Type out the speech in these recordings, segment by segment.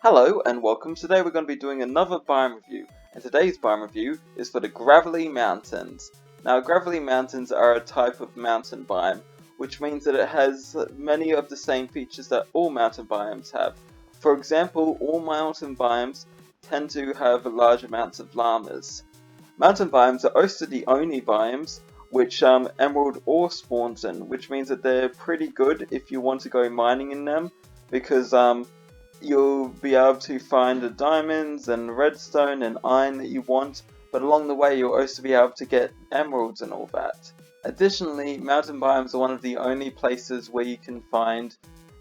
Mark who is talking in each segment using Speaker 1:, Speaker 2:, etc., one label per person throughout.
Speaker 1: Hello and welcome. Today we're going to be doing another biome review, and today's biome review is for the Gravelly Mountains. Now, Gravelly Mountains are a type of mountain biome, which means that it has many of the same features that all mountain biomes have. For example, all mountain biomes tend to have large amounts of llamas. Mountain biomes are also the only biomes which emerald ore spawns in, which means that they're pretty good if you want to go mining in them, because you'll be able to find the diamonds and redstone and iron that you want, but along the way you'll also be able to get emeralds and all that. Additionally, mountain biomes are one of the only places where you can find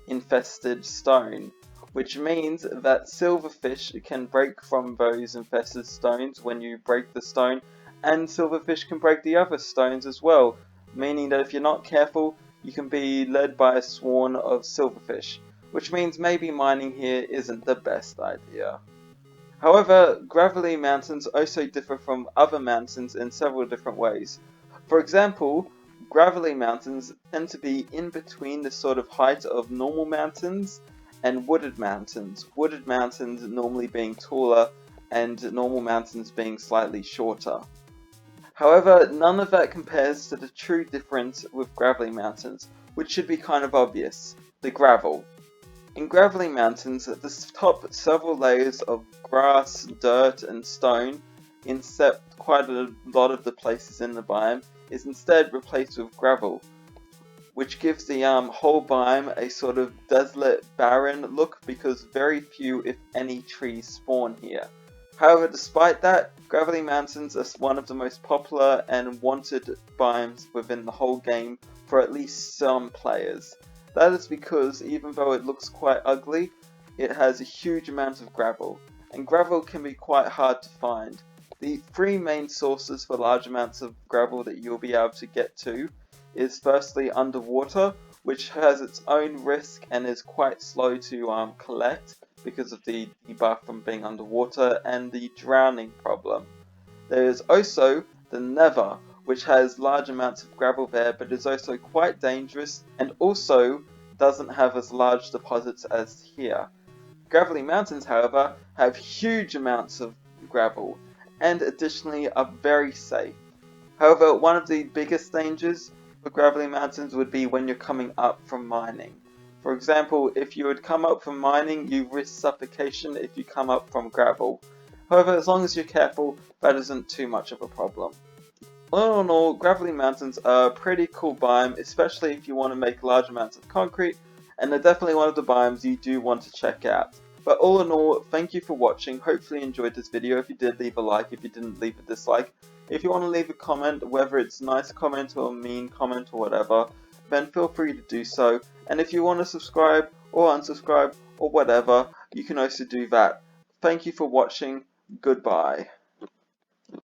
Speaker 1: infested stone, which means that silverfish can break from those infested stones when you break the stone, and silverfish can break the other stones as well, meaning that if you're not careful, you can be led by a swarm of silverfish, which means maybe mining here isn't the best idea. However, Gravelly Mountains also differ from other mountains in several different ways. For example, Gravelly Mountains tend to be in between the sort of height of normal mountains and wooded mountains normally being taller and normal mountains being slightly shorter. However, none of that compares to the true difference with Gravelly Mountains, which should be kind of obvious: the gravel. In Gravelly Mountains, the top several layers of grass, dirt, and stone, except quite a lot of the places in the biome, is instead replaced with gravel, which gives the whole biome a sort of desolate, barren look because very few, if any, trees spawn here. However, despite that, Gravelly Mountains are one of the most popular and wanted biomes within the whole game for at least some players. That is because even though it looks quite ugly, it has a huge amount of gravel, and gravel can be quite hard to find. The three main sources for large amounts of gravel that you'll be able to get to is firstly underwater, which has its own risk and is quite slow to collect because of the debuff from being underwater and the drowning problem. There is also the Nether, which has large amounts of gravel there, but is also quite dangerous and also doesn't have as large deposits as here. Gravelly Mountains, however, have huge amounts of gravel and additionally are very safe. However, one of the biggest dangers for Gravelly Mountains would be when you're coming up from mining. For example, if you would come up from mining, you risk suffocation if you come up from gravel. However, as long as you're careful, that isn't too much of a problem. All in all, Gravelly Mountains are a pretty cool biome, especially if you want to make large amounts of concrete, and they're definitely one of the biomes you do want to check out. But all in all, thank you for watching. Hopefully you enjoyed this video. If you did, leave a like. If you didn't, leave a dislike. If you want to leave a comment, whether it's a nice comment or a mean comment or whatever, then feel free to do so. And if you want to subscribe or unsubscribe or whatever, you can also do that. Thank you for watching. Goodbye.